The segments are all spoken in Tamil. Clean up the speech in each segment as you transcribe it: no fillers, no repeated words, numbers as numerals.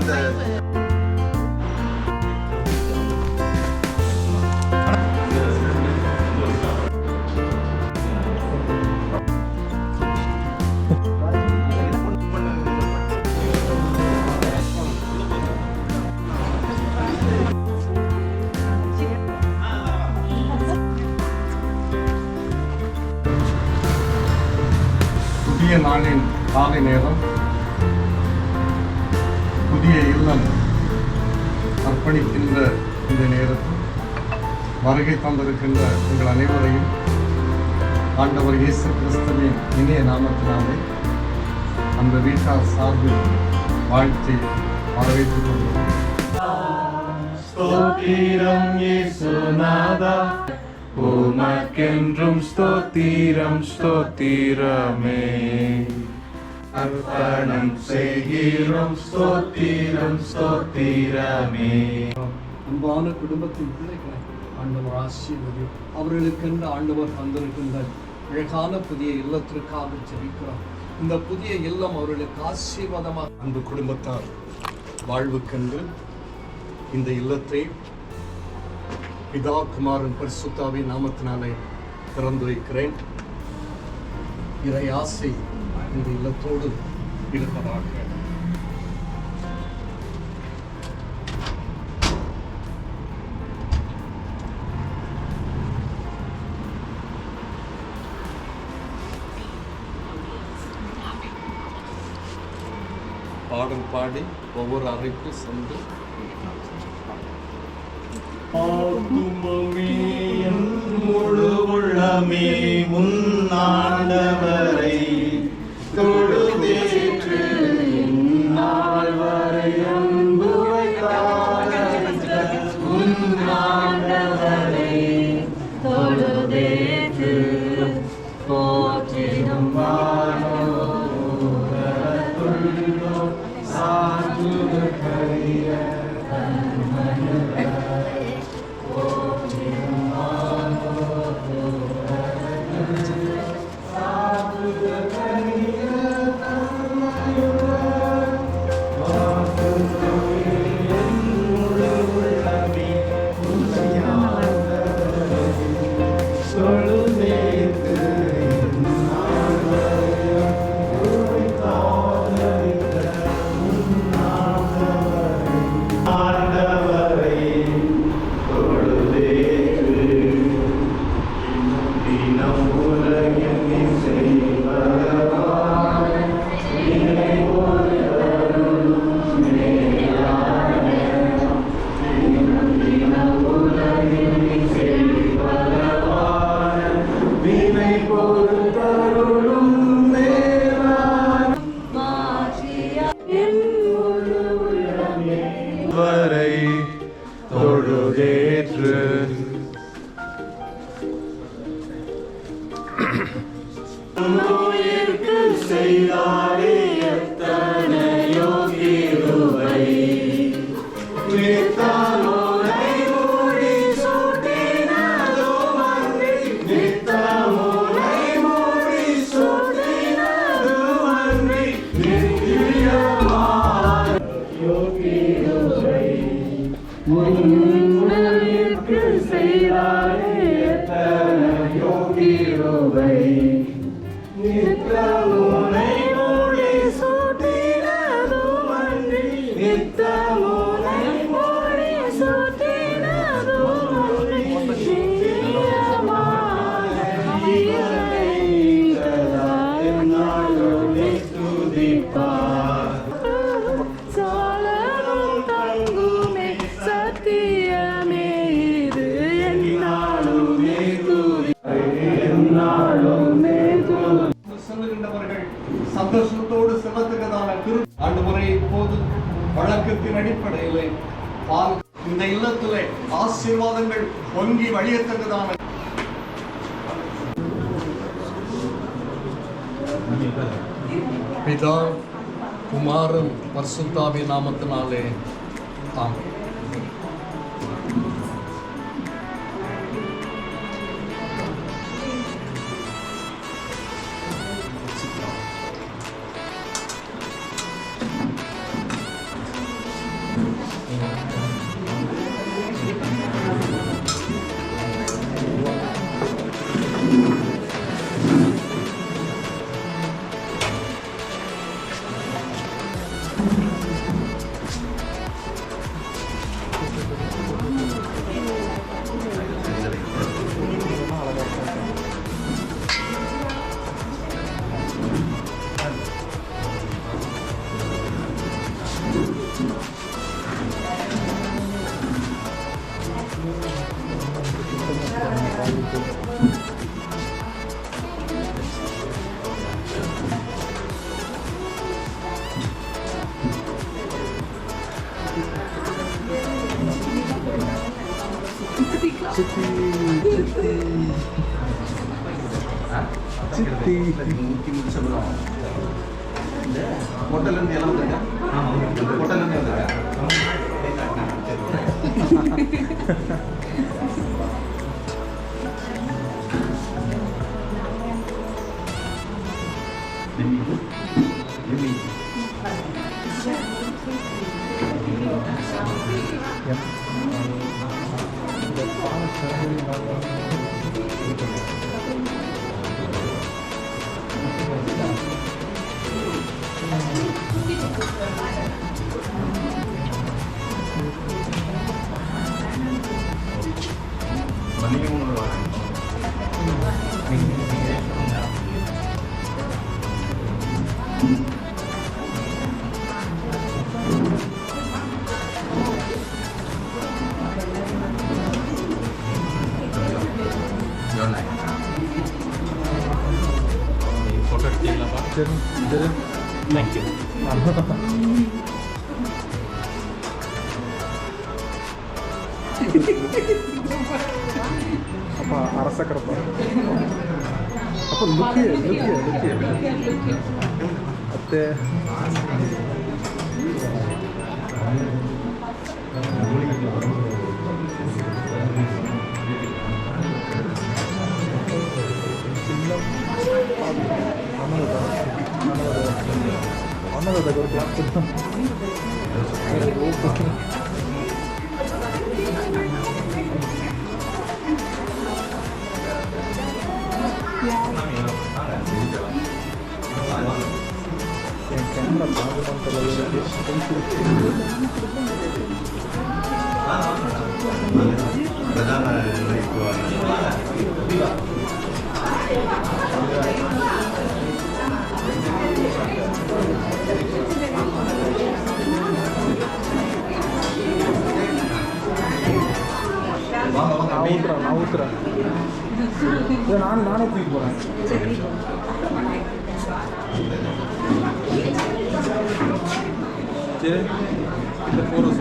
அந்த புதிய நாளின் காலை நேரம், புதிய இல்லம் அர்ப்பணிக்கின்ற இந்த நேரத்தில் வருகை தந்திருக்கின்ற உங்கள் அனைவரையும் ஆண்டவர் இயேசு கிறிஸ்துவின் இனிய நாமத்தினாலே அந்த வீட்டார் சார்பில் வாழ்த்தி வரவேற்றுக் கொள்கிறோம். ஸ்தோத்திரம் இயேசுநாதா, உமக்கென்றும் ஸ்தோத்திரம் ஸ்தோத்திரமே. அர்ப்பணம் செய்கிறோம் ஸ்தோத்திரம் ஸ்தோத்திரமே. அன்பான குடும்பத்தின் பிள்ளைகளை ஆண்டவர் ஆசீர்வதி. அவர்களுக்கென்று ஆண்டவர் தந்திருக்கின்ற அழகான புதிய இல்லத்திற்காக ஜெபிக்கிறோம். இந்த புதிய இல்லம் அவர்களுக்கு ஆசீர்வாதமாக அன்பு குடும்பத்தார் வாழ்வுக்கென்று இந்த இல்லத்தை பிதா குமாரன் பரிசுத்தாவின் நாமத்தினாலே திறந்து வைக்கிறேன். இறை ஆசை இந்த இல்லத்தோடு இருப்பதாக. பாடல் பாடி ஒவ்வொரு அறைக்கு சென்று முழு உள்ளமே முன்னாண்டவரை தொழுதேற்று நாள் வரை அன்பு வைத்தார். முன்னாண்டவரை தொழுதேற்று போற்றிடும் வரை தொழுதேற்று செய்தாரே எத்தனையோ கிருபை. நித்தமுனை மூடி சூட்டினதோ அன்றி, நித்தமுனை மூடி சூட்டினதோ அன்றி, நித்தியமான கிருபை. உன்னுயிர்க்கு செய்தாரே எத்தனையோ கிருபை. நித்தமுனை மூடி சூட்டினதும் அன்றி, நித்தமுனை மூடி சூட்டினதும் அன்றி, நித்தியமான என்னாலுமே துதிப்பார். சாலமும் தங்குமே சத்தியமே இது என்னாலுமே துதி, என்னாலுமே துதி. செல்லுகின்றவர்கள் சந்தோஷத்தோடு செல்லத்துக்கதான ஆண்டவரே, இப்போது வழக்கத்தின் அடிப்படையிலே இந்த இல்லத்திலே ஆசீர்வாதங்கள் பொங்கி வழியத்தக்கதான பிதா குமாரன் பரிசுத்தாவின் நாமத்தினாலே ஆமென். ஹோட்டல்லேருந்து எல்லாம் வந்துருக்கா? ஹோட்டல்லேருந்து வந்துருக்கா? ಫೋಟೋ ಇಡ್ತೀನಪ್ಪ. Thank you. ಅಪ್ಪ ಅರಸಕರಪ್ಪ ಅಪ್ಪ ಲುಕ್ಕಿ ಮತ್ತೆ ಅನ್ನದ ಗೊತ್ತು camera ನಾವುತ್ರ ನಾನೇ ಕೂತ್ போறேன் இந்த போறோம்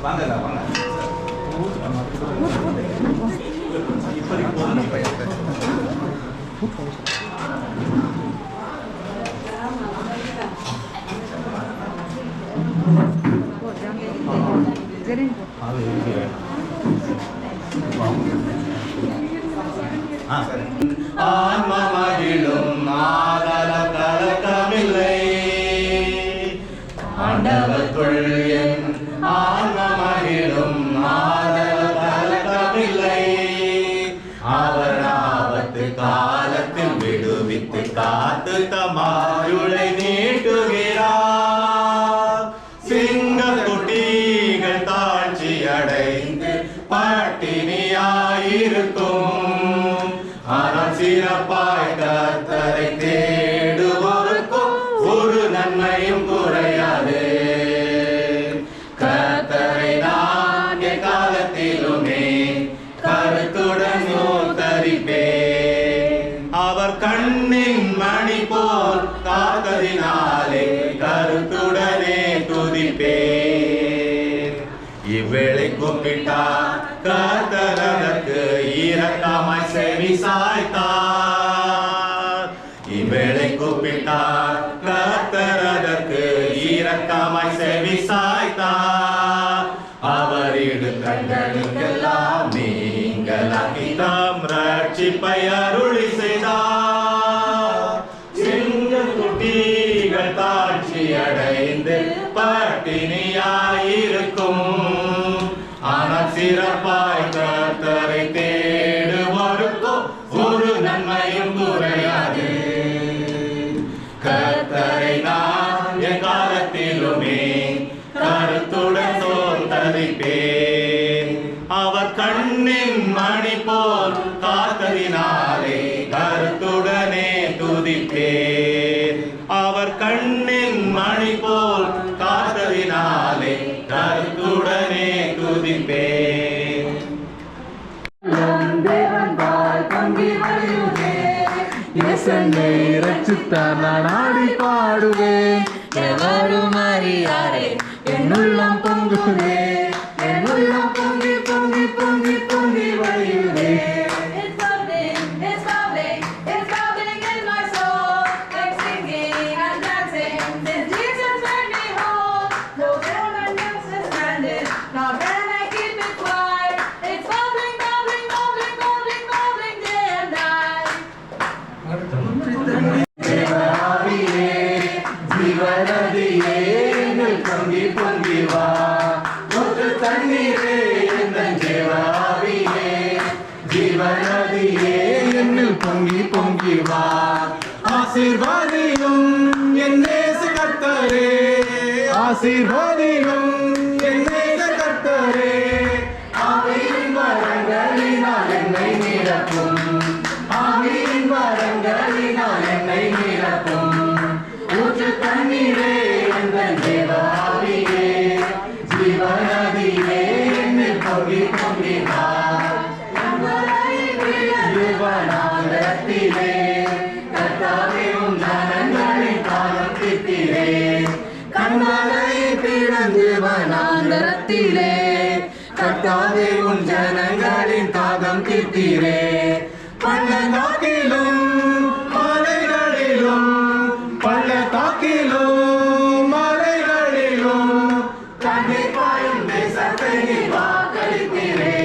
வாங்க வாங்க ஆன்ம மகிழும் ஆதல கலக்கமில்லை ஆண்டவருக்குள் என் ஆன்ம மகிழும் ஆதல கலக்கமில்லை அவர் ஆபத்து காலத்தில் விடுவித்து காத்து தமாயுளை நீட்டுகிறார் சிங்க குட்டிகள் தாழ்ச்சி அடைந்து பட்டினியாயிருக்கும் ஆனால் சிறப்பாய் கர்த்தரை தேடுவோருக்கும் ஒரு நன்மையும் குறையாது கர்த்தரை நான் காலத்திலுமே கருத்துடன் தரிப்பேன் அவர் கண்ணின் மணி போல் காத்ததினாலே கருத்துடனே துதிப்பேன் இவ்வேளை கூப்பிட்டார் கர்த்தர் அதற்கு இரக்கமாய் செவி சாய்த்தார் இவ்வேளை கூப்பிட்டார் கர்த்தர் அதற்கு இரக்கமாய் செவி சாய்த்தார் அவரிடு கண்களுக்கெல்லாம் நீங்களாக்கி தாம் ரட்சிப்பை அருளி செய்தார் சிங்க குட்டிகள் தாழ்ச்சி அடைந்து பட்டினியாயிருக்கும் ஆனால் சிறப்பாய் கர்த்தரை தேடுவோருக்கும் ஒரு நன்மையும் குறையாது கர்த்தரை நான் எக்காலத்திலுமே கருத்துடன் தரிப்பேன் அவர் கண்ணின் மணி போல் காத்ததினாலே கருத்துடனே துதிப்பேன் அவர் கண்ணின் மணி போல் காத்ததினாலே கருத்துடனே துதிப்பேன் என்னை ரட்சித்தார் நான் ஆடி பாடுவேன் எவரும் அறியாரே என் உள்ளம் பொங்குதே என் உள்ளம் பொங்கி பொங்கி பொங்கி பொங்கி வழியுதே. It's bubbling, it's bubbling, it's bubbling in my soul. Like singing and dancing, since Jesus made me whole. No heaven else is stranded, now can I keep it quiet? It's bubbling, bubbling, bubbling, bubbling, bubbling day and night. தேவாவியே ஜீவநதியே என்னில் பொங்கி பொங்கி வா ஊற்று தண்ணீரே எந்தன் தேவாவியே ஜீவநதியே என்னில் பொங்கி பொங்கி வா ஆசீர்வாதியும் என் நேச கர்த்தரே ஆசீர்வாதியும் என் நேச கர்த்தரே ஆவியின் வரங்களினால் என்னை நிரப்பும் ஆவியின் வரங்களினால் என்னை நிரப்பும் ஊற்று தண்ணீரே எந்தன் தேவாவியே ஜீவநதியே என்னில் பொங்கி பொங்கி வா தேவனாந்தரத்திலே கர்த்தாவே உம் ஜனங்களின் பாதம் தீர்த்தீரே கண்மலையை பிளந்து வனாந்தரத்திலே கர்த்தாவே உம் ஜனங்களின் தாகம் தீர்த்தீரே பள்ளத்தாக்கிலும் மலைகளிலும் பள்ளத்தாக்கிலும் மலைகளிலும் தண்ணீர் பாயும் தேசத்தை நீர் வாக்களித்தீரே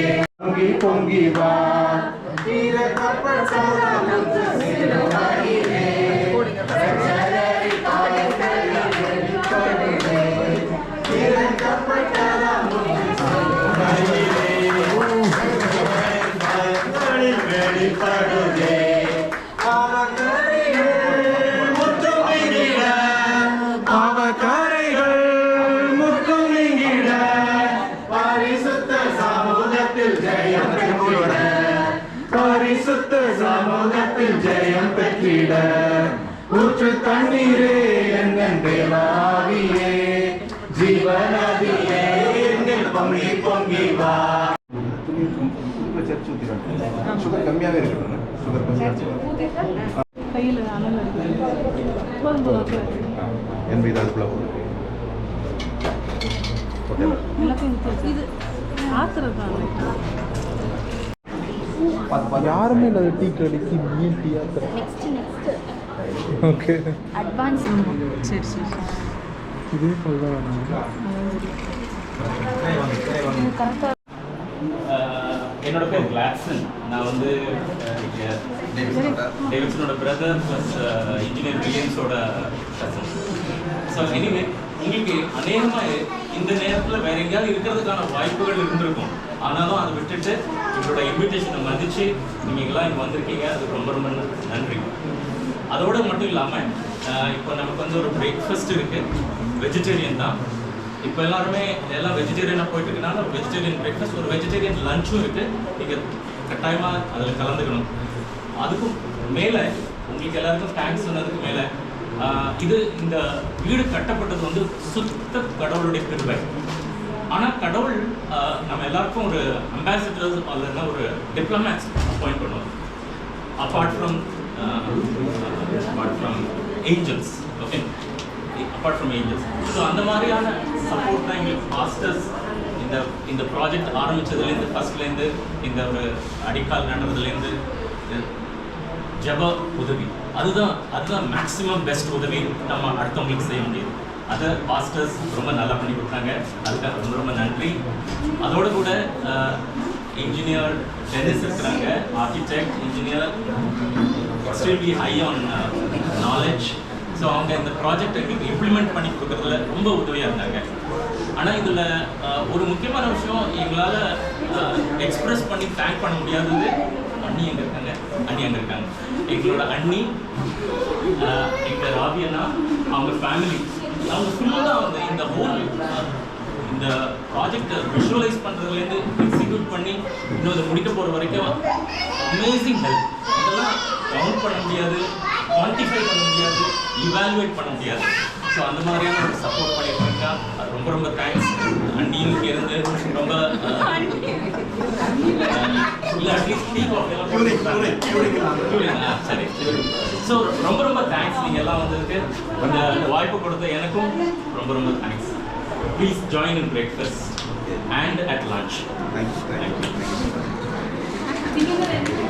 பொங்கி பொங்கி வா வீர கப்பற்சாத முத்து சிலுவையிலே ரட்சகரை பாதங்களில் வெளிப்படுவே வீர கப்பற்சாத முத்து சிலுவையிலே பாதங்களில் வெளிப்படுவே பாவக்கரைகள் முற்றும் நீங்கிட பாவக்கரைகள் முற்றும் நீங்கிட பரிசுத்த சமூகத்தில் ஜெயம் பெற்றிட பரிசுத்த சமூகத்தில் ஜெயம் பெற்றிட ஊற்று தண்ணீரே எங்கள் தேவாவியே ஜீவநதியே என்னில் பொங்கி பொங்கி வா சுகர் கம்மியாகவே இருக்கணும் சுகர் கம்மியாக கையில் அனல் போதும் போதும் எண்பது அதுக்குள்ள எல்லாத்தையும் இது ஆத்துறது தான் யாருமே இல்லாத டீ கடைக்கு mean tea next okay advance சரி சரி இதே போல் தான் வேணும் இது கரெக்டாக என்னோட பேர் கிளாட்சன். நான் வந்து டேவிட்சனோட பிரதர் ப்ளஸ் இன்ஜினியர் வில்லியம்ஸோட கசன். ஸோ எனிவே உங்களுக்கு அநேகமாக இந்த நேரத்தில் வேற எங்கேயாவது இருக்கிறதுக்கான வாய்ப்புகள் இருந்திருக்கும். ஆனாலும் அதை விட்டுட்டு உங்களோட இன்விடேஷனை மதித்து நீங்கள் எல்லாம் இங்கே வந்திருக்கீங்க. அதுக்கு ரொம்ப ரொம்ப நன்றி. அதோடு மட்டும் இல்லாமல் இப்போ நமக்கு வந்து ஒரு பிரேக்ஃபாஸ்ட் இருக்குது, வெஜிடேரியன் தான். இப்போ எல்லாருமே எல்லாம் வெஜிடேரியனாக போயிட்டு இருக்கனால ஒரு வெஜிடேரியன் பிரேக்ஃபாஸ்ட், ஒரு வெஜிடேரியன் லஞ்சும் இருக்குது. நீங்கள் கட்டாயமாக அதில் கலந்துக்கணும். அதுக்கும் மேலே உங்களுக்கு எல்லாருக்கும் தேங்க்ஸ் சொன்னதுக்கு மேலே இது இந்த வீடு கட்டப்பட்டது வந்து சுத்த கடவுளுடைய கிருபை. ஆனால் கடவுள் நம்ம எல்லாருக்கும் ஒரு அம்பாசிடர்ஸ் அல்லதுனா ஒரு டிப்ளமேட்ஸ் அப்பாயிண்ட் பண்ணுவோம். Apart from angels. Okay, apart from angels. So அந்த மாதிரியான சப்போர்ட் தான் எங்களுக்கு பாஸ்டர்ஸ் இந்த ப்ராஜெக்ட் ஆரம்பித்ததுலேருந்து ஃபர்ஸ்ட்லேருந்து இந்த ஒரு அடிக்கால் நடுறதுலேருந்து ஜப உதவி, அதுதான் மேக்ஸிமம் பெஸ்ட் உதவி நம்ம அடுத்தவங்களுக்கு செய்ய முடியும். அதை பாஸ்டர்ஸ் ரொம்ப நல்லா பண்ணி கொடுத்தாங்க. அதுக்காக ரொம்ப ரொம்ப நன்றி. அதோடு கூட இன்ஜினியர் டென்னிஸ் இருக்கிறாங்க, architect, engineer, extremely high on knowledge. So அவங்க இந்த ப்ராஜெக்ட் எங்களுக்கு இம்ப்ளிமெண்ட் பண்ணி கொடுக்குறதுல ரொம்ப உதவியாக இருந்தாங்க. ஆனால் இதில் ஒரு முக்கியமான விஷயம் எங்களால் எக்ஸ்ப்ரெஸ் பண்ணி தேங்க் பண்ண முடியாதது, அண்ணி எங்கே இருக்காங்க, எங்களோட அண்ணி, எங்கள் ராவியண்ணா, அவங்க ஃபேமிலி, அவங்க ஃபுல்லாக வந்து இந்த ஹோல் இந்த ப்ராஜெக்டை விஷுவலைஸ் பண்ணுறதுலேருந்து எக்ஸிக்யூட் பண்ணி இன்னும் அதை முடிக்க போகிற வரைக்கும் அமேசிங் ஹெல்ப். இதெல்லாம் கவுண்ட் பண்ண முடியாது, குவான்டிஃபை பண்ண முடியாது, இவாலுவேட் பண்ண முடியாது. ஸோ அந்த மாதிரியான ஒரு சப்போர்ட் பண்ணியிருக்காங்க. அது ரொம்ப ரொம்ப தேங்க்ஸ். அண்ணியும் இருந்து ரொம்ப இல்லை அட்லீஸ்ட் டீ காஃபி எல்லாம் சரி. ஸோ ரொம்ப ரொம்ப தேங்க்ஸ் நீங்கள் எல்லாம் வந்ததுக்கு. இந்த வாய்ப்பு கொடுத்த எனக்கும் ரொம்ப ரொம்ப thanks. Please join in breakfast and at lunch. Thank you. Thank you.